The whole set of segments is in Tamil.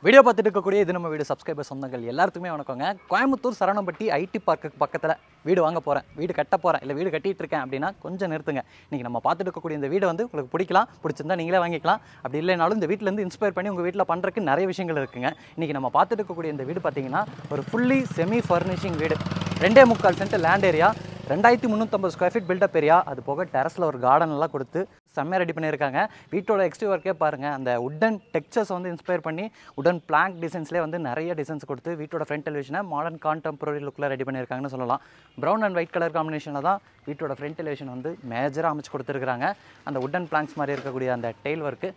வீடியோ பார்த்துட்டு இருக்கக்கூடிய இது நம்ம வீடு சப்ஸ்கிரைபர் சொந்தங்கள் எல்லாத்துக்குமே வணக்கங்க. கோயம்புத்தூர் சரவணம்பட்டி ஐடி பார்க்குக்கு பக்கத்தில் வீடு வாங்க போகிறேன், வீடு கட்ட போகிறேன், இல்லை வீடு கட்டிகிட்டு இருக்கேன் அப்படின்னா கொஞ்சம் நிறுத்துங்க. இன்றைக்கி நம்ம பார்த்துட்டு இருக்கக்கூடிய இந்த வீடு வந்து உங்களுக்கு பிடிக்கலாம், பிடிச்சிருந்தா நீங்களே வாங்கிக்கலாம். அப்படி இல்லைனாலும் இந்த வீட்டிலேருந்து இன்ஸ்பயர் பண்ணி உங்கள் வீட்டில் பண்ணுறதுக்கு நிறைய விஷயங்கள் இருக்குங்க. இன்றைக்கி நம்ம பார்த்துட்டு இருக்கக்கூடிய இந்த வீடு பார்த்தீங்கன்னா ஒரு ஃபுல்லி செமி ஃபர்னிஷிங் வீடு. 2.25 cent land area, 2350 square feet built up area, அது போக டெரஸில் ஒரு கார்டன் எல்லாம் கொடுத்து செம்மையாக ரெடி பண்ணியிருக்காங்க. வீட்டோட எக்ஸ்டீரியர் ஒர்க்கே பாருங்கள், அந்த உட்டன் டெக்ஸ்சர்ஸ் வந்து இன்ஸ்பயர் பண்ணி உடன் பிளாங்க் டிசைன்ஸ்லேயே வந்து நிறைய டிசைன்ஸ் கொடுத்து வீட்டோட ஃப்ரண்ட் எலிவேஷனை மாடர்ன் கான்டெம்பரரி லுக்கில் ரெடி பண்ணியிருக்காங்கன்னு சொல்லலாம். ப்ரௌன் அண்ட் ஒயிட் கலர் காம்பினேஷனில் தான் வீட்டோட ஃப்ரண்ட் எலிவேஷன் வந்து மேஜராக அமைச்சு கொடுத்துருக்காங்க. அந்த உட்டன் பிளாங்க்ஸ் மாதிரி இருக்கக்கூடிய அந்த டெயில் ஒர்க்கு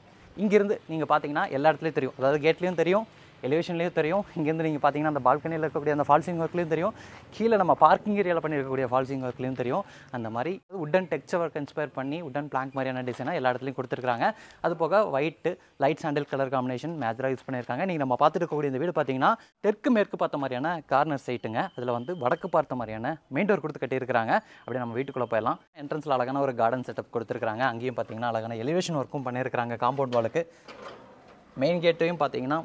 இங்கேருந்து நீங்கள் பார்த்தீங்கன்னா எல்லா இடத்துலையும் தெரியும், அதாவது கேட்லேயும் தெரியும், எலிவேஷன்லேயும் தெரியும். இங்கேருந்து நீங்கள் பார்த்தீங்கன்னா அந்த பால்கனியில் இருக்கக்கூடிய அந்த ஃபால்சிங் ஒர்க்லேயும் தெரியும், கீழே நம்ம பார்க்கிங் ஏரியாவில் பண்ணியிருக்கக்கூடிய ஃபால்சிங் ஒர்க்லேயும் தெரியும். அந்த மாதிரி உட்டன் டெக்ஸ்சர் ஒர்க் இன்ஸ்பயர் பண்ணி உட்டன் பிளாங்க் மாதிரியான டிசைனாக எல்லா இடத்துலையும் கொடுத்துருக்காங்க. அது போக ஒயிட்டு லைட் சாண்டில் கலர் காம்பினேஷன் மேஜராக யூஸ் பண்ணியிருக்காங்க. நீங்கள் நம்ம பார்த்துட்டு இருக்கக்கூடிய இந்த வீடு பார்த்தீங்கன்னா தெற்கு மேற்கு பார்த்த மாதிரியான கார்னர் சைட்டுங்க. அதில் வந்து வடக்கு பார்த்த மாதிரியான மெயின் டோர் கொடுத்து கட்டியிருக்காங்க. அப்படியே நம்ம வீட்டுக்குள்ளே போயிடலாம். என்ட்ரன்ஸில் அழகான ஒரு கார்டன் செட்டப் கொடுத்துருக்காங்க. அங்கேயும் பார்த்தீங்கன்னா அழகான எலிவேஷன் ஒர்க்கும் பண்ணியிருக்காங்க. காம்பவுண்ட் வாலுக்கு மெயின் கேட்டையும் பார்த்தீங்கன்னா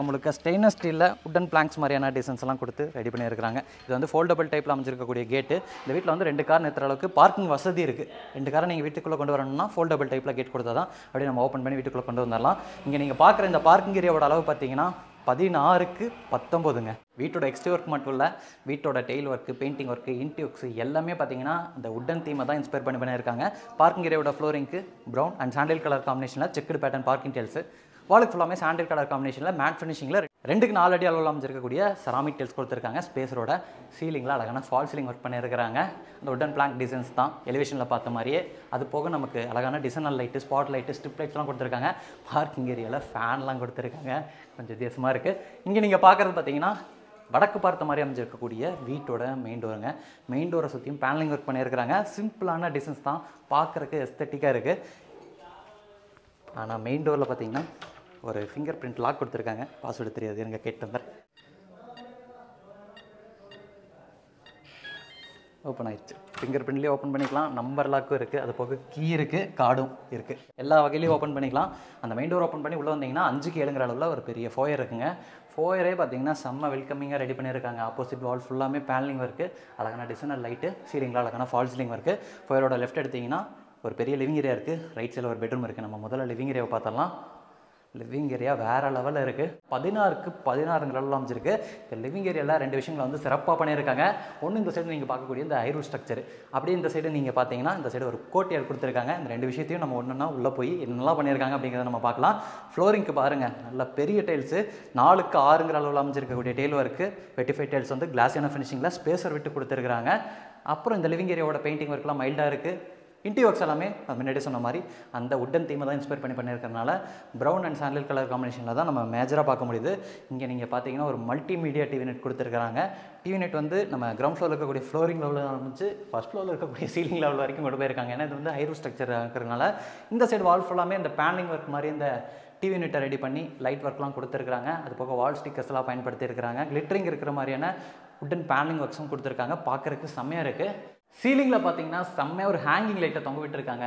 முழுக்க ஸ்டெயின்லெஸ் ஸ்டீலில் உட்டன் பிளாங்க்ஸ் மாதிரியான டிசைன்ஸ் எல்லாம் கொடுத்து ரெடி பண்ணியிருக்காங்க. இது வந்து ஃபோல்டபுள் டைப்பில் அமைச்சிருக்கக்கூடிய கேட்டு. இந்த வீட்டில் வந்து 2 கார் நிறுத்துற அளவுக்கு பார்க்கிங் வசதி இருக்குது. 2 காரை நீங்கள் வீட்டுக்குள்ளே கொண்டு வரணும்னா ஃபோல்டபுள் டைப்பில் கேட் கொடுத்தா தான் அப்படியே நம்ம ஓப்பன் பண்ணி வீட்டுக்குள்ளே கொண்டு வந்துடலாம். இங்கே நீங்கள் பார்க்குற இந்த பார்க்கிங் ஏரியாவோட அளவு பார்த்தீங்கன்னா 16:19ங்க. வீட்டோட எக்ஸ்டீரியர் ஒர்க் மட்டும் இல்லை, வீட்டோட டெயில் ஒர்க்கு, பெயிண்டிங் ஒர்க்கு, இன்டி ஒர்க்ஸ் எல்லாமே பார்த்தீங்கன்னா இந்த உட்டன் தீமை தான் இன்ஸ்பயர் பண்ணியிருக்காங்க. பார்க்கிங் ஏரியாவோட ஃப்ளோரிங்க்கு ப்ரௌன் அண்ட் சாண்டில் கலர் காம்பினேஷனில் செக்குடு பேட்டர்ன் பார்க்கிங் டெயில்ஸ், வாலுக்கு ஃபுல்லாமே சாண்டில் கலர் காம்பினேஷனில் மேட் ஃபினிஷிங்கில் 2க்கு 4 அடி அளவில் அமைச்சிருக்கக்கூடிய செராமிக் டெயில்ஸ் கொடுத்துருக்காங்க. ஸ்பேஸரோட சீலிங்கில் அழகான ஃபால் சீலிங் ஒர்க் பண்ணியிருக்கிறாங்க. அந்த உட்டன் பிளாங்க் டிசைன்ஸ் தான் எலிவேஷனில் பார்த்த மாதிரியே. அது போக நமக்கு அழகான டிசைனல் லைட்டு, ஸ்பாட் லைட்டு, ஸ்ட்ரிப் லைட்ஸ்லாம் கொடுத்துருக்காங்க. பார்க்கிங் ஏரியாவில் ஃபேன்லாம் கொடுத்துருக்காங்க. கொஞ்சம் வித்தியாசமாக இருக்குது. இங்கே நீங்கள் பார்க்குறது பார்த்தீங்கன்னா வடக்கு பார்த்த மாதிரி அமைஞ்சிருக்கக்கூடிய வீட்டோட மெயின் டோருங்க. மெயின் டோரை சுற்றியும் பேனலிங் ஒர்க் பண்ணியிருக்கிறாங்க. சிம்பிளான டிசைன்ஸ் தான், பார்க்குறக்கு எஸ்தட்டிக்காக இருக்குது. ஆனால் மெயின் டோரில் பார்த்தீங்கன்னா ஒரு ஃபிங்கர் பிரிண்ட் லாக் கொடுத்துருக்காங்க. பாஸ்வேர்டு தெரியாது, எனக்கு கேட் நம்பர். ஓப்பன் ஆயிடுச்சு. ஃபிங்கர் பிரிண்ட்லேயே ஓப்பன் பண்ணிக்கலாம். நம்பர் லாக்கும் இருக்குது, அது போக கீ இருக்குது, கார்டும் இருக்குது. எல்லா வகையிலையும் ஓப்பன் பண்ணிக்கலாம். அந்த மெயின் டோர் ஓப்பன் பண்ணி உள்ளே வந்தீங்கன்னா 5க்கு 7ங்கிற அளவில் ஒரு பெரிய ஃபோயர் இருக்குங்க. ஃபோயரே பார்த்தீங்கன்னா செம்ம வெல்கமிங்காக ரெடி பண்ணியிருக்காங்க. ஆப்போசிட் வால் ஃபுல்லாமே பேனலிங் ஒர்க்கு, அழகான டிசைனர் லைட்டு, சீலிங்கில் அழகான ஃபால் சீலிங் ஒர்க்கு. ஃபோயரோட லெஃப்ட் எடுத்திங்கன்னா ஒரு பெரிய லிவிங் ஏரியா இருக்குது, ரைட் சைடில் ஒரு பெட்ரூம் இருக்குது. நம்ம முதல்ல லிவிங் ஏரியாவை பார்த்தலாம். லிவிங் ஏரியா வேறு லெவலில் இருக்குது. 16க்கு 16ங்கிற அளவில் அமைச்சிருக்கு. இந்த லிவிங் ஏரியாவில் 2 விஷயங்களை வந்து சிறப்பாக பண்ணியிருக்காங்க. ஒன்று, இந்த சைடு நீங்கள் பார்க்கக்கூடிய இந்த ஐரூ ஸ்ட்ரக்சர், அப்படியே இந்த சைடு நீங்கள் பார்த்தீங்கன்னா இந்த சைடு ஒரு கோட்டையார் கொடுத்துருக்காங்க. இந்த 2 விஷயத்தையும் நம்ம ஒன்றுனா உள்ளே போய் என்னெல்லாம் பண்ணியிருக்காங்க அப்படிங்கிறத நம்ம பார்க்கலாம். ஃப்ளோரிங்க்கு பாருங்கள், நல்ல பெரிய டைல்ஸு, 4க்கு 6ங்கிற அளவில் அமைச்சிருக்கக்கூடிய டெயில் ஒர்க்கு, வெட்டிஃபை டைல்ஸ் வந்து கிளாஸியான ஃபினிஷிங்கில் ஸ்பேஸர் விட்டு கொடுத்துருக்காங்க. அப்புறம் இந்த லிவிங் ஏரியாவோட பெயிண்டிங் ஒர்க்லாம் மைல்டாக இருக்குது. இன்டி ஒர்க்ஸ் எல்லாமே முன்னாடி சொன்ன மாதிரி அந்த உட்டன் தீமை தான் இன்ஸ்பயர் பண்ணியிருக்கிறதுனால ப்ரௌன் அண்ட் சாண்டில் கலர் காம்பினேஷனில் தான் நம்ம மேஜராக பார்க்க முடியுது. இங்கே நீங்கள் பார்த்தீங்கன்னா ஒரு மல்டிமீடியா டிவி நெட் கொடுத்துருக்காங்க. டிவி நெட் வந்து நம்ம கிரவுண்ட் ஃப்ளோரில் இருக்கக்கூடிய ஃப்ளோரிங் லெவலில் ஆரம்பிச்சு ஃபர்ஸ்ட் ஃப்ளோரில் இருக்கக்கூடிய சீலிங் லெவல் வரைக்கும் கொண்டு போயிருக்காங்க. ஏன்னா இது வந்து ஐரூ ஸ்ட்ரக்சர் இருக்கிறதுனால இந்த சைடு வால் ஃபுல்லாமே இந்த பேனலிங் ஒர்க் மாதிரி இந்த டிவி நெட்டை ரெடி பண்ணி லைட் ஒர்க்லாம் கொடுத்துருக்காங்க. அது போக வால் ஸ்டிக்கர்ஸ்லாம் பயன்படுத்தியிருக்கிறாங்க. கிளிட்டரிங் இருக்கிற மாதிரியான உட்டன் பேனலிங் ஒர்க்ஸும் கொடுத்துருக்காங்க. பார்க்குறதுக்கு செம்மையாக இருக்குது. சீலிங்கில் பார்த்தீங்கன்னா செம்மையாக ஒரு ஹேங்கிங் லைட்டை தொங்க விட்டுருக்காங்க.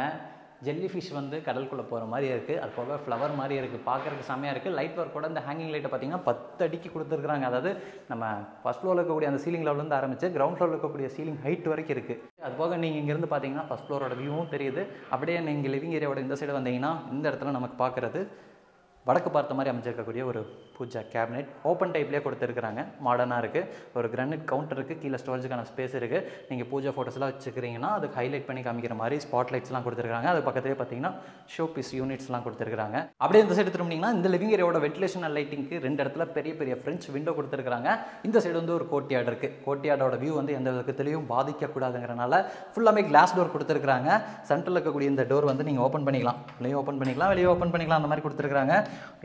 ஜெல்லி ஃபிஷ் வந்து கடலுக்குள்ளே போகிற மாதிரி இருக்குது. அது போக ஃப்ளவர் மாதிரி இருக்குது, பார்க்குறதுக்கு செம்மையாக இருக்குது. லைட் ஒர்க்கோட இந்த ஹேங்கிங் லைட்டை பார்த்தீங்கன்னா 10 அடிக்கு கொடுத்துருக்காங்க. அதாவது நம்ம ஃபஸ்ட் ஃப்ளோரில் இருக்கக்கூடிய அந்த சீலிங் லெவலேருந்து ஆரம்பிச்சு கிரவுண்ட் ஃப்ளோரில் இருக்கக்கூடிய சீலிங் ஹைட் வரைக்கும் இருக்குது. அது போக நீங்கள் இங்கேருந்து பார்த்தீங்கன்னா ஃபஸ்ட் ஃப்ளோரோட வியூவும் தெரியுது. அப்படியே நீங்கள் லிவிங் ஏரியாவோட இந்த சைடு வந்தீங்கன்னா இந்த இடத்துல நமக்கு பார்க்குறது வடக்கு பார்த்த மாதிரி அமைச்சிருக்கக்கூடிய ஒரு பூஜா கேபினெட் ஓப்பன் டைப்லேயே கொடுத்துருக்குறாங்க. மாடர்னாக இருக்குது. ஒரு கிரானைட் கவுண்டர் இருக்குது, கீழே ஸ்டோரேஜுக்கான ஸ்பேஸ் இருக்குது. நீங்கள் பூஜா ஃபோட்டோஸ்லாம் வச்சுக்கிறீங்கன்னா அதுக்கு ஹைலைட் பண்ணி காமிக்கிற மாதிரி ஸ்பாட் லைட்ஸ்லாம் கொடுத்துருக்காங்க. அது பக்கத்துலேயே பார்த்தீங்கன்னா ஷோ பீஸ் யூனிட்ஸ்லாம் கொடுத்துருக்காங்க. அப்படியே இந்த சைடு திரும்பினீங்கன்னா இந்த லிவிங் ஏரியாவோட வென்டிலேஷன் அண்ட் லைட்டிங்க்கு 2 இடத்துல பெரிய பெரிய ஃப்ரெஞ்ச் விண்டோ கொடுத்துருக்காங்க. இந்த சைடு வந்து ஒரு கோர்ட்யார்டு இருக்குது. கோர்ட்யார்டோட வியூ வந்து எந்த விதத்துலையும் பாதிக்கக்கூடாதுங்கிறனால ஃபுல்லாமே கிளாஸ் டோர் கொடுத்துருக்காங்க. சென்டரில் இருக்கக்கூடிய இந்த டோர் வந்து நீங்கள் ஓப்பன் பண்ணிக்கலாம், வெளியே ஓப்பன் பண்ணிக்கலாம், வெளியே ஓப்பன் பண்ணிக்கலாம், அந்த மாதிரி கொடுத்துருக்காங்க.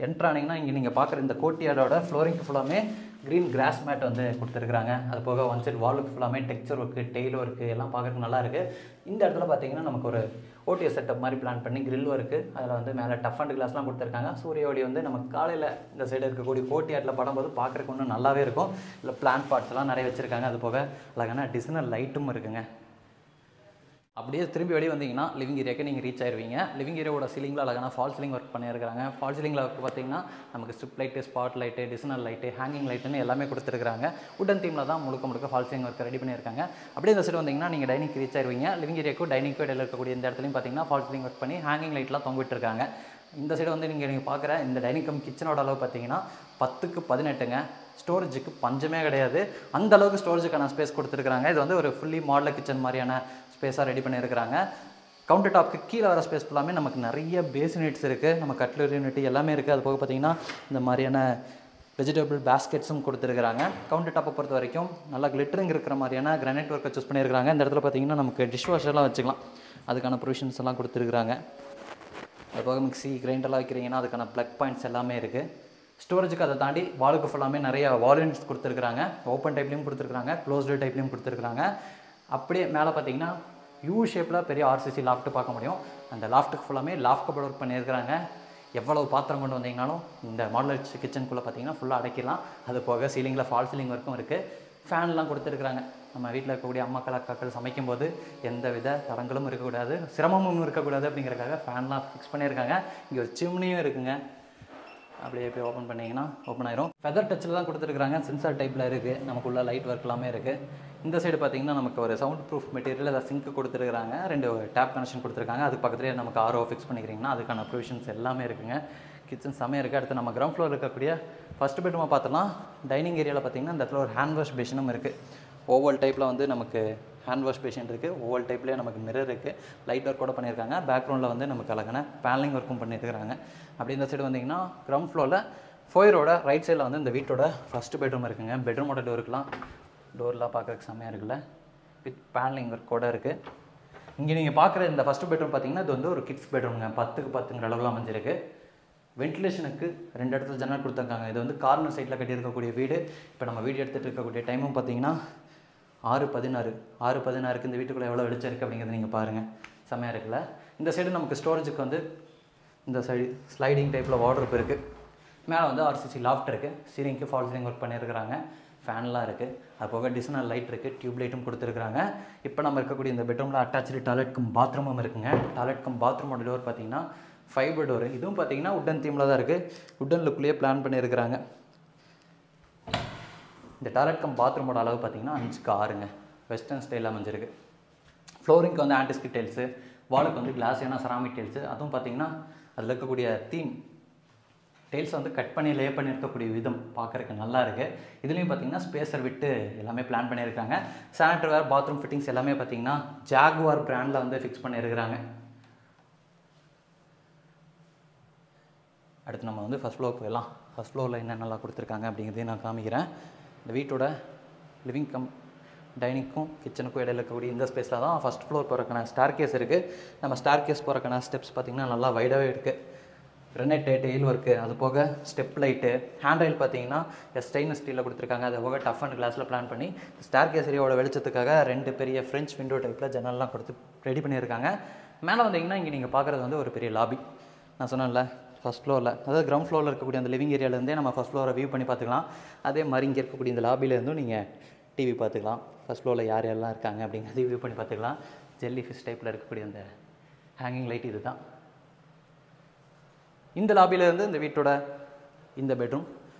என்ட்ரானிங்கன்னா இங்கே நீங்கள் பார்க்குற இந்த கோர்ட்யார்டோட ஃப்ளோரிங்க்கு ஃபுல்லாமே க்ரீன் கிராஸ் மேட் வந்து கொடுத்துருக்காங்க. அது போக ஒன் சைட் வாலுக்கு ஃபுல்லாமே டெக்ஸ்சர் ஒர்க்கு, டெய்ல் ஒர்க்கு எல்லாம் பார்க்குறதுக்கு நல்லா இருக்குது. இந்த இடத்துல பார்த்தீங்கன்னா நமக்கு ஒரு ஓடிஎஸ் செட்டப் மாதிரி பிளான் பண்ணி கிரில் ஒர்க்கு, அதில் வந்து மேலே டஃப் அண்ட் கிளாஸ்லாம் கொடுத்துருக்காங்க. சூரிய ஒளி வந்து நமக்கு காலையில் இந்த சைடு இருக்கக்கூடிய கோர்ட்யார்டில் படும்போது பார்க்குறதுக்கு இன்னும் நல்லாவே இருக்கும். இல்லை பிளான்ட் பார்ட்ஸ்லாம் நிறைய வச்சுருக்காங்க. அது போக அழகான டிசைனர் லைட்டும் இருக்குங்க. அப்படியே திரும்பி வெளியே வந்தீங்கன்னா லிவிங் ஏரியாவுக்கு நீங்கள் ரீச் ஆயிருவீங்க. லிவிங் ஏரியாவோட சீலிங்கில் அழகான ஃபால் சீலிங் ஒர்க் பண்ணியிருக்காங்க. ஃபால் சீலிங்கில் பார்த்தீங்கன்னா நமக்கு ஸ்ட்ரிப் லைட்டு, ஸ்பாட் லைட்டு, டிசனல் லைட்டு, ஹேங்கிங் லைட்டுன்னு எல்லாமே கொடுத்துருக்காங்க. உடன் தீமில் தான் முழுக்க ஃபால் சீலிங் ஒர்க் ரெடி பண்ணியிருக்காங்க. அப்படியே இந்த சைடு வந்தீங்கன்னா நீங்கள் டைனிங்க்கு ரீச் ஆயிருவீங்க. லிவிங் ஏரியாவுக்கு டைனிங்க்கு இடையில இருக்கக்கூடிய இந்த இடத்துலையும் பார்த்தீங்கன்னா ஃபால் சீலிங் ஒர்க் பண்ணி ஹேங்கிங் லைட்லாம் தொங்க விட்டுருக்காங்க. இந்த சைடு வந்து நீங்கள் பார்க்குற இந்த டைனிங் கம் கிச்சனோட அளவு பார்த்தீங்கன்னா 10க்கு 18ங்க. ஸ்டோரேஜுக்கு பஞ்சமே கிடையாது. அந்த அளவுக்கு ஸ்டோரேஜுக்கான ஸ்பேஸ் கொடுத்துருக்காங்க. இது வந்து ஒரு ஃபுல்லி மாடலர் கிச்சன் மாதிரியான ஸ்பேஸாக ரெடி பண்ணியிருக்கிறாங்க. கவுண்டர் டாப்க்கு கீழே வர ஸ்பேஸ் ஃபுல்லாமே நமக்கு நிறைய பேஸ் யூனிட்ஸ் இருக்குது. நம்ம கட்லரி யூனிட் எல்லாமே இருக்குது. அது போக பார்த்திங்கன்னா இந்த மாதிரியான வெஜிடபிள் பேஸ்கெட்ஸும் கொடுத்துருக்காங்க. கவுண்டர் டாப்பை பொறுத்த வரைக்கும் நல்லா கிளிட்டரிங் இருக்கிற மாதிரியான கிரானைட் ஒர்க்கை சூஸ் பண்ணியிருக்காங்க. இந்த இடத்துல பார்த்திங்கன்னா நமக்கு டிஷ் வாஷர்லாம் வச்சுக்கலாம். அதுக்கான ப்ரொவிஷன்ஸ் எல்லாம் கொடுத்துருக்காங்க. அது போக மிக்ஸி, கிரைண்டர்லாம் வைக்கிறீங்கன்னா அதுக்கான ப்ளக் பாயிண்ட்ஸ் எல்லாமே இருக்குது. ஸ்டோரேஜுக்கு அதை தாண்டி வாலுக்கு ஃபுல்லாமே நிறைய வால் யூனிட்ஸ் கொடுத்துருக்காங்க. ஓப்பன் டைப்லேயும் கொடுத்துருக்காங்க, க்ளோஸ்டு டைப்லேயும் கொடுத்துருக்காங்க. அப்படியே மேலே பார்த்தீங்கன்னா யூ ஷேப்பில் பெரிய ஆர்சிசி லாஃப்ட்டு பார்க்க முடியும். அந்த லாஃப்ட்டுக்கு ஃபுல்லாமே லாஃப்ட் கபோர்ட் ஒர்க் பண்ணியிருக்கிறாங்க. எவ்வளவு பாத்திரம் கொண்டு வந்தீங்கனாலும் இந்த மாடலர் கிச்சனுக்குள்ளே பார்த்தீங்கன்னா ஃபுல்லாக அடைக்கலாம். அது போக சீலிங்கில் ஃபால் சீலிங் ஒர்க்கும் இருக்குது. ஃபேன்லாம் கொடுத்துருக்குறாங்க. நம்ம வீட்டில் இருக்கக்கூடிய அம்மாக்கள், அக்காக்கள் சமைக்கும்போது எந்த வித தடங்களும் இருக்கக்கூடாது, சிரமமும் இருக்கக்கூடாது அப்படிங்கிறக்காக ஃபேன்லாம் ஃபிக்ஸ் பண்ணியிருக்காங்க. இங்கே ஒரு சிம்னியும் இருக்குங்க. அப்படியே போய் ஓப்பன் பண்ணிங்கன்னா ஓப்பன் ஆயிரும். ஃபெதர் டச்சில் தான் கொடுத்துருக்காங்க. சென்சார் டைப்பில் இருக்குது. நமக்குள்ள லைட் ஒர்க் எல்லாமே இருக்குது. இந்த சைடு பார்த்திங்கன்னா நமக்கு ஒரு சவுண்ட் ப்ரூஃப் மெட்டீரியல் அதை சிங்க் கொடுத்துருக்காங்க. 2 டேப் கனெக்ஷன் கொடுத்துருக்காங்க. அதுக்கு பக்கத்துலேயே நமக்கு ஆர்ஓ ஃபிக்ஸ் பண்ணிக்கிறீங்கன்னா அதுக்கான ப்ரொவிஷன்ஸ் எல்லாமே இருக்குங்க. கிச்சன் செம்மையாக இருக்குது. அடுத்து நம்ம கிரவுண்ட் ஃப்ளோர் இருக்கக்கூடிய ஃபஸ்ட் பெட்ரூமை பார்த்தலாம். டைனிங் ஏரியாவில் பார்த்திங்கன்னா இந்த இடத்துல ஒரு ஹேண்ட் வாஷ் பேஷனும் இருக்குது. ஓவல் டைப்பில் வந்து நமக்கு ஹேண்ட் வாஷ் பேஷன் இருக்குது. ஓவல் டைப்லேயே நமக்கு மிரர் இருக்குது. லைட் ஒர்க் கூட பண்ணியிருக்காங்க. பேக்ரவுண்டில் வந்து நமக்கு அழகான பேனலிங் ஒர்க்கும் பண்ணியிருக்காங்க. அப்படி இந்த சைடு வந்திங்கன்னா கிரவுண்ட் ஃப்ளோரில் ஃபோயரோட ரைட் சைடில் வந்து இந்த வீட்டோட ஃபஸ்ட்டு பெட்ரூம் இருக்குங்க. பெட்ரூமோட டோர்லாம் பார்க்குறதுக்கு செம்மையாக இருக்குல்ல, வித் பேனலிங் ஒர்க் கூட இருக்குது. இங்கே நீங்கள் பார்க்குற இந்த ஃபஸ்ட்டு பெட்ரூம் பார்த்தீங்கன்னா இது வந்து ஒரு கிட்ஸ் பெட்ரூம்ங்க. 10க்கு 10ங்கிற அளவில் அமைஞ்சிருக்கு. வென்டிலேஷனுக்கு 2 இடத்துல ஜன்னல் கொடுத்துருக்காங்க. இது வந்து கார்னர் சைடில் கட்டியிருக்கக்கூடிய வீடு. இப்போ நம்ம வீடு எடுத்துகிட்டு இருக்கக்கூடிய டைமும் பார்த்தீங்கன்னா 6:16 இந்த வீட்டுக்குள்ளே எவ்வளோ வெளிச்சம் இருக்குது அப்படிங்கிறது நீங்கள் பாருங்கள். செம்மையாக இருக்குல்ல. இந்த சைடு நமக்கு ஸ்டோரேஜுக்கு வந்து இந்த சைடு ஸ்லைடிங் டைப்பில் வார்ட்ரோப் இருக்குது. மேலே வந்து ஆர்சிசி லாஃப்ட் இருக்குது. சீலிங்க்கு ஃபால் சீலிங் ஒர்க் பண்ணியிருக்கிறாங்க. ஃபேன்லாம் இருக்குது. அது போக டிசனல் லைட் இருக்குது. டியூப் லைட்டும் கொடுத்துருக்காங்க. இப்போ நம்ம இருக்கக்கூடிய இந்த பெட்ரூமில் அட்டாச்சு டாய்லெட் கம் பாத்ரூமும் இருக்குங்க. டாய்லெட் கம் பாத்ரூமோட டோர் பார்த்தீங்கன்னா ஃபைபர் டோர். இதுவும் பார்த்தீங்கன்னா உட்டன் தீமில் தான் இருக்குது. உட்டன் லுக்லேயே பிளான் பண்ணியிருக்கிறாங்க. இந்த டாய்லெட் கம் பாத்ரூமோட அளவு பார்த்தீங்கன்னா 5க்கு 6ங்க. வெஸ்டர்ன் ஸ்டைலில் அமைஞ்சிருக்கு. ஃப்ளோரிங்க்கு வந்து ஆன்டிஸ்கிட் டைல்ஸு, வாலுக்கு வந்து கிளாஸியான செராமிக் டைல்ஸு. அதுவும் பார்த்தீங்கன்னா அதில் இருக்கக்கூடிய தீம் டைல்ஸ் வந்து கட் பண்ணி லே பண்ணியிருக்கக்கூடிய விதம் பார்க்குறதுக்கு நல்லா இருக்குது. இதுலேயும் பார்த்தீங்கன்னா ஸ்பேஸர் விட்டு எல்லாமே பிளான் பண்ணியிருக்காங்க. சானிட்டரி வேர், பாத்ரூம் ஃபிட்டிங்ஸ் எல்லாமே பார்த்தீங்கன்னா ஜாகுவார் பிராண்டில் வந்து ஃபிக்ஸ் பண்ணியிருக்கிறாங்க. அடுத்து நம்ம வந்து ஃபஸ்ட் ஃப்ளோர் போயிடலாம். ஃபஸ்ட் ஃப்ளோரில் என்னென்னலாம் கொடுத்துருக்காங்க அப்படிங்கிறதையும் நான் காமிக்கிறேன். இந்த வீட்டோட லிவிங் கம் டைனிங்க்கும் கிச்சனுக்கும் இடையில இருக்கக்கூடிய இந்த ஸ்பேஸில் தான் ஃபஸ்ட் ஃப்ளோர் போகிறக்கான ஸ்டார் கேஸ் இருக்குது. நம்ம ஸ்டார் கேஸ் போகிறக்கான ஸ்டெப்ஸ் பார்த்திங்கன்னா நல்லா வைடாகவே இருக்குது. கிரனைட் டெயில் ஒர்க்கு, அது போக ஸ்டெப் லைட்டு, ஹேண்ட் ரைல் பார்த்தீங்கன்னா ஸ்டெயின்லெஸ் ஸ்டீலில் கொடுத்துருக்காங்க. அது போக டஃப் அண்ட் கிளாஸில் பிளான் பண்ணி ஸ்டார் கேஸ் ஏரியாவோட வெளிச்சத்துக்காக 2 பெரிய ஃப்ரெஞ்ச் விண்டோ டைப்பில் ஜன்னல்லாம் கொடுத்து ரெடி பண்ணியிருக்காங்க. மேலே வந்தீங்கன்னா இங்கே நீங்கள் பார்க்குறது வந்து ஒரு பெரிய லாபி. நான் சொன்னேன்ல ஃபஸ்ட் ஃப்ளோரில், அதாவது கிரவுண்ட் ஃப்ளோரில் இருக்கக்கூடிய அந்த லிவிங் ஏரியாவிலேருந்தே நம்ம ஃபஸ்ட் ஃப்ளோரை வியூ பண்ணி பார்த்துக்கலாம். அதே மாதிரி இங்கே இருக்கக்கூடிய இந்த லாபிலேருந்தும் நீங்கள் டிவி பார்த்துக்கலாம். ஃபஸ்ட் ஃப்ளோரில் யார் யாரெல்லாம் இருக்காங்க அப்படிங்கிறதையும் வியூ பண்ணி பார்த்துக்கலாம். ஜெல்லி ஃபிஷ் டைப்பில் இருக்கக்கூடிய அந்த ஹேங்கிங் லைட் இது தான். இந்த லாபியிலேருந்து இந்த வீட்டோட இந்த பெட்ரூம்,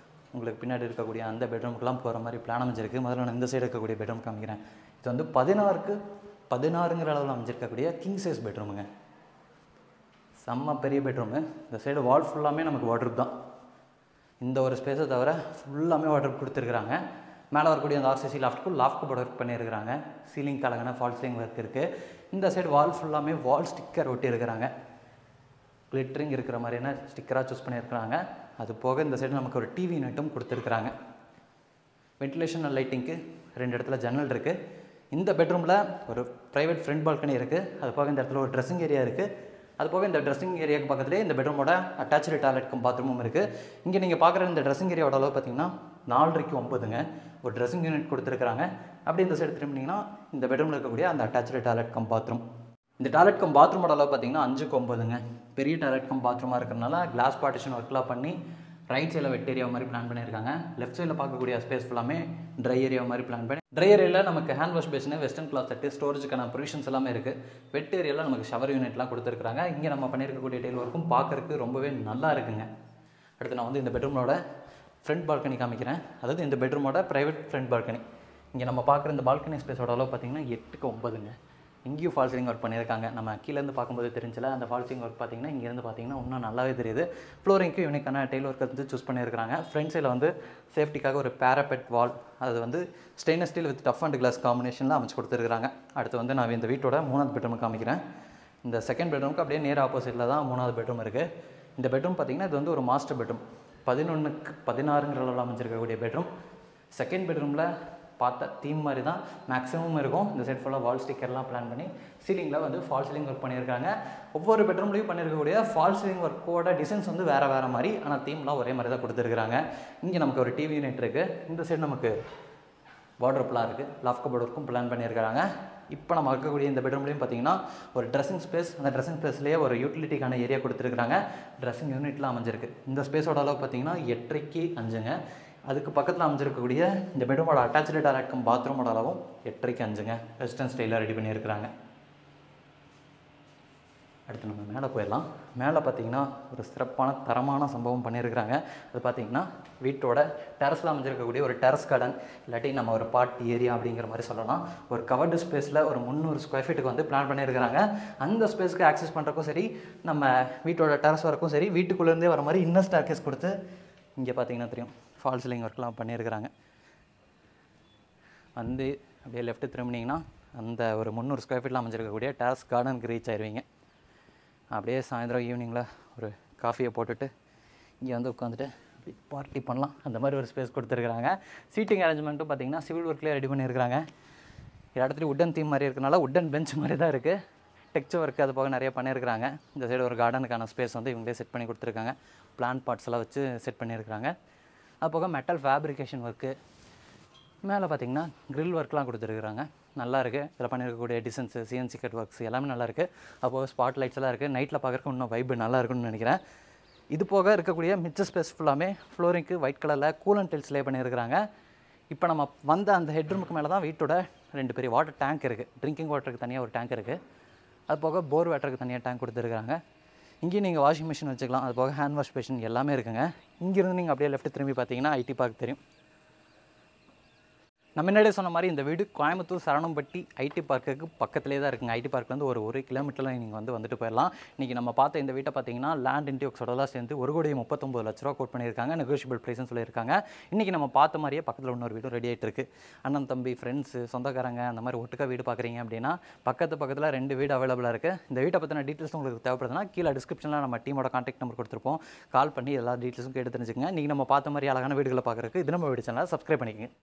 உங்களுக்கு பின்னாடி இருக்கக்கூடிய அந்த பெட்ரூமுக்கெல்லாம் போகிற மாதிரி பிளான் அமைஞ்சிருக்கு. முதல்ல நான் இந்த சைடு இருக்கக்கூடிய பெட்ரூம் காமிக்கிறேன். இது வந்து 16க்கு 16ங்கிற அளவில் அமைஞ்சிருக்கக்கூடிய கிங் சைஸ் பெட்ரூமுங்க. செம்ம பெரிய பெட்ரூமு. இந்த சைடு வால் ஃபுல்லாமே நமக்கு வாட்ரூப் தான். இந்த ஒரு ஸ்பேஸை தவிர ஃபுல்லாமே வாட்ரூப் கொடுத்துருக்குறாங்க. மேலே வரக்கூடிய அந்த ஆர்சிசி லாஃப்ட்டுக்கும் லாஃப்ட் கபோர்ட் ஒர்க் பண்ணியிருக்கிறாங்க. சீலிங் கலங்கான ஃபால் சீலிங் ஒர்க் இருக்குது. இந்த சைடு வால் ஃபுல்லாமே வால் ஸ்டிக்கர் ஒட்டி இருக்கிறாங்க. கிளிட்டரிங் இருக்கிற மாதிரியான ஸ்டிக்கராக சூஸ் பண்ணியிருக்கிறாங்க. அது போக இந்த சைடு நமக்கு ஒரு டிவி யூனிட்டும் கொடுத்துருக்குறாங்க. வென்டிலேஷன் லைட்டிங்க்கு 2 இடத்துல ஜன்னல் இருக்குது. இந்த பெட்ரூமில் ஒரு ப்ரைவேட் ஃப்ரண்ட் பால்கனி இருக்குது. அது போக இந்த இடத்துல ஒரு ட்ரெஸ்ஸிங் ஏரியா இருக்குது. அது போக இந்த ட்ரெஸ்ஸிங் ஏரியாவுக்கு பக்கத்துலேயே இந்த பெட்ரூமோட அட்டாச்சு டாய்லெட் கம் பாத்ரூமும் இருக்குது. இங்கே நீங்கள் பார்க்குற இந்த ட்ரெஸ்ஸிங் ஏரியாவோட அளவு பார்த்தீங்கன்னா 4:30க்கு 9ங்க. ஒரு ட்ரெஸ்ஸிங் யூனிட் கொடுத்துருக்குறாங்க. அப்படி இந்த சைடு திரும்பினீங்கன்னா இந்த பெட்ரூமில் இருக்கக்கூடிய அந்த அட்டாச்சு டாய்லெட் கம் பாத்ரூம். இந்த டாய்லெட் கம் பாத்ரூமோட அளவு பார்த்தீங்கன்னா 5க்கு 9ங்க. பெரிய டாய்லெட் கம் பாத்ரூமாக இருக்கிறதுனால கிளாஸ் பார்ட்டிஷன் ஒர்க்லாம் பண்ணி ரைட் சைடில் வெட் ஏரியா மாதிரி பிளான் பண்ணியிருக்காங்க. லெஃப்ட் சைடில் பார்க்கக்கூடிய ஸ்பேஸ் ஃபுல்லாமே ட்ரை ஏரியா மாதிரி பிளான் பண்ணி, ட்ரை ஏரியாவில் நமக்கு ஹேண்ட் வாஷ் பேஷனு, வெஸ்டர்ன் கிளாஸ் செட்டு, ஸ்டோரேஜுக்கான ப்ரொவிஷன்ஸ் எல்லாமே இருக்குது. வெட் ஏரியாவில் நமக்கு ஷவர் யூனிட்லாம் கொடுத்துருக்காங்க. இங்கே நம்ம பண்ணியிருக்கக்கூடிய டெய்ல் ஒர்க்கும் பார்க்குறதுக்கு ரொம்பவே நல்லா இருக்குங்க. அடுத்து நான் வந்து இந்த பெட்ரூமோட ஃப்ரண்ட் பால்கனி காமிக்கிறேன். அதாவது இந்த பெட்ரூமோட ப்ரைவேட் ஃப்ரண்ட் பால்கனி. இங்கே நம்ம பார்க்குற இந்த பால்கனி ஸ்பேஸோட அளவு பார்த்திங்கன்னா 8க்கு 9ங்க. இங்கேயும் ஃபால் சீலிங் ஒர்க் பண்ணியிருக்காங்க. நம்ம கீழேருந்து பார்க்கும்போது தெரிஞ்சல அந்த ஃபால் சீலிங் ஒர்க் பார்த்திங்கன்னா இங்கேருந்து பார்த்திங்கன்னா இன்னும் நல்லாவே தெரியுது. ஃப்ளோரிங்க்கு யூனிக்கான டெய்ல் ஒர்க் வந்து சூஸ் பண்ணியிருக்காங்க. ஃப்ரண்ட் சைடில் வந்து சேஃப்டிக்காக ஒரு பேராபெட் வால், அது வந்து stainless steel with tough and glass காம்பினேஷனில் அமைச்சு கொடுத்துருக்காங்க. அடுத்து வந்து நான் இந்த வீட்டோட 3வது பெட்ரூம் காமிக்கிறேன். இந்த செகண்ட் பெட்ரூமுக்கு அப்படியே நேர் ஆப்போசிட்டில் தான் 3வது பெட்ரூம் இருக்குது. இந்த பெட்ரூம் பார்த்திங்கன்னா இது வந்து ஒரு மாஸ்டர் பெட்ரூம். 11க்கு 16ங்கிற அளவில் அமைச்சிருக்கக்கூடிய பெட்ரூம். செகண்ட் பெட்ரூமில் பார்த்த தீம் மாதிரி தான் மேக்ஸிமம் இருக்கும். இந்த சைட் ஃபுல்லாக வால் ஸ்டிக்கர்லாம் பிளான் பண்ணி சீலிங்கில் வந்து ஃபால் சீலிங் ஒர்க் பண்ணியிருக்காங்க. ஒவ்வொரு பெட்ரூம்லேயும் பண்ணியிருக்கக்கூடிய ஃபால் சீலிங் ஒர்க்கோட டிசைன்ஸ் வந்து வேறு மாதிரி, ஆனால் தீம்லாம் ஒரே மாதிரி தான் கொடுத்துருக்குறாங்க. இங்கே நமக்கு ஒரு டிவி யூனிட் இருக்குது. இந்த சைடு நமக்கு வார்ட்ரோப்லாம் இருக்குது. லாஃப்ட் கபோர்ட் ஒர்க்கும் பிளான் பண்ணியிருக்காங்க. இப்போ நம்ம இருக்கக்கூடிய இந்த பெட்ரூம்லேயும் பார்த்தீங்கன்னா ஒரு ட்ரெஸ்ஸிங் ஸ்பேஸ், அந்த ட்ரெஸ்ஸிங் ஸ்பேஸ்லேயே ஒரு யூட்டிலிட்டிக்கான ஏரியா கொடுத்துருக்காங்க. ட்ரெஸ்ஸிங் யூனிட்லாம் அமைஞ்சிருக்கு. இந்த ஸ்பேஸோட அளவு பார்த்தீங்கன்னா 8க்கு 5ங்க. அதுக்கு பக்கத்தில் அமைஞ்சிருக்கக்கூடிய இந்த பெட்ரூமோட அட்டாச்சு டாய்லெட் கம் பாத்ரூமோட அளவும் 8க்கு 5ங்க. வெஸ்டர்ன் ஸ்டைலில் ரெடி பண்ணியிருக்கிறாங்க. அடுத்து நம்ம மேலே போயிடலாம். மேலே பார்த்தீங்கன்னா ஒரு சிறப்பான தரமான சம்பவம் பண்ணியிருக்கிறாங்க. அது பார்த்திங்கன்னா வீட்டோட டெரஸில் அமைஞ்சிருக்கக்கூடிய ஒரு டெரஸ் கார்டன், இல்லாட்டி நம்ம ஒரு பார்ட்டி ஏரியா அப்படிங்கிற மாதிரி சொல்லலாம். ஒரு கவர்டு ஸ்பேஸில் ஒரு 300 ஸ்கொயர் ஃபீட்டுக்கு வந்து பிளான் பண்ணியிருக்கிறாங்க. அந்த ஸ்பேஸ்க்கு ஆக்சஸ் பண்ணுறக்கும் சரி, நம்ம வீட்டோட டெரஸ் வரக்கும் சரி, வீட்டுக்குள்ளேருந்தே வர மாதிரி இன்னர் ஸ்டேர்கேஸ் கொடுத்து இங்கே பார்த்தீங்கன்னா தெரியும் ஃபால் சீலிங் ஒர்க்லாம் பண்ணியிருக்கிறாங்க. வந்து அப்படியே லெஃப்ட்டு திரும்பினீங்கன்னா அந்த ஒரு 300 ஸ்கொயர் ஃபீட்டில் அமைஞ்சிருக்கக்கூடிய டெரஸ் கார்டனுக்கு ரீச் ஆயிடுவீங்க. அப்படியே சாயந்தரம் ஈவினிங்கில் ஒரு காஃபியை போட்டுட்டு இங்கே வந்து உட்காந்துட்டு பார்ட்டி பண்ணலாம். அந்த மாதிரி ஒரு ஸ்பேஸ் கொடுத்துருக்குறாங்க. சீட்டிங் அரேஞ்ச்மெண்ட்டும் பார்த்திங்கன்னா சிவில் ஒர்க்லேயே ரெடி பண்ணியிருக்கிறாங்க. இடத்துல உட்டன் தீம் மாதிரி இருக்கனால உட்டன் பெஞ்ச் மாதிரி தான் இருக்குது. டெக்ஸ்சர் ஒர்க்கு அது போக நிறைய பண்ணியிருக்கிறாங்க. இந்த சைடு ஒரு கார்டனுக்கான ஸ்பேஸ் வந்து இவங்களே செட் பண்ணி கொடுத்துருக்காங்க. பிளான்ட் பார்ட்ஸ் எல்லாம் வச்சு செட் பண்ணியிருக்கிறாங்க. அது போக மெட்டல் ஃபேப்ரிகேஷன் ஒர்க்கு, மேலே பார்த்திங்கன்னா க்ரில் ஒர்க்லாம் கொடுத்துருக்குறாங்க. நல்லா இருக்குது. இதில் பண்ணியிருக்கக்கூடிய டிசைன்ஸு, சிஎன்சி கட் ஒர்க்ஸ் எல்லாமே நல்லாயிருக்கு. அப்போது ஸ்பாட் லைட்ஸ் எல்லாம் இருக்குது. நைட்டில் பார்க்குறக்கு இன்னும் வைப்பு நல்லா இருக்குன்னு நினைக்கிறேன். இது போக இருக்கக்கூடிய மிச்ச ஸ்பேஸ் ஃபுல்லாமே ஃப்ளோரிங்க்கு ஒயிட் கலரில் கூலன் டைல்ஸ் லே பண்ணியிருக்கிறாங்க. இப்போ நம்ம வந்த அந்த ஹெட்ரூமுக்கு மேலே தான் வீட்டோட 2 பெரிய வாட்டர் டேங்க் இருக்குது. ட்ரிங்கிங் வாட்டருக்கு தனியாக ஒரு டேங்க் இருக்குது. அது போக போர் வாட்டருக்கு தனியாக டேங்க் கொடுத்துருக்காங்க. இங்கேயும் நீங்கள் வாஷிங் மிஷின் வச்சுக்கலாம். அது போக ஹேண்ட் வாஷ் பேஷன் எல்லாமே இருக்குங்க. இங்கேருந்து நீங்கள் அப்படியே லெஃப்ட் திரும்பி பார்த்தீங்கன்னா ஐடி பார்க் தெரியும். நம்ம முன்னாடியே சொன்ன மாதிரி இந்த வீடு கோயம்புத்தூர் சரவணம்பட்டி ஐடி பார்க்குக்கு பக்கத்துலேயே தான் இருக்குங்க. ஐடி பார்க்லேருந்து ஒரு 1 கிலோமீட்டரில் நீங்கள் வந்துட்டு போயிடலாம். இன்றைக்கி நம்ம பார்த்த இந்த வீட்டை பார்த்தீங்கன்னா லேண்ட் இன்டியோக்ஸோடலாம் சேர்ந்து 1,39 லட்ச ரூபா கோட் பண்ணியிருக்காங்க. நெகோஷியபிள் ப்ரைஸ்னு சொல்லியிருக்காங்க. இன்றைக்கி நம்ம பார்த்த மாதிரியே பக்கத்தில் இன்னொரு வீடும் ரெடி ஆகிட்டு இருக்குது. அண்ணன் தம்பி ஃப்ரெண்ட்ஸு சொந்தக்காரங்க அந்த மாதிரி ஒட்டுக்கா வீடு பார்க்குறீங்க அப்படின்னா பக்கத்தில் 2 வீடு அவைலபிளாக இருக்குது. இந்த வீட்டை பற்றின டீட்டெயில்ஸ் உங்களுக்கு தேவைப்படுதுன்னா கீழே டிஸ்கிரிப்ஷனில் நம்ம டீமோட கான்டாக்ட் நம்பர் கொடுத்துருப்போம். கால் பண்ணி எல்லா டீட்டெயில்ஸும் கேட்டு தெரிஞ்சுக்கங்க. இன்றைக்கி நம்ம பார்த்த மாதிரி அழகான வீடுகளை பார்க்குறதுக்கு இது நம்ம வீடு சேனலை சப்ஸ்கிரைப் பண்ணிக்கங்க.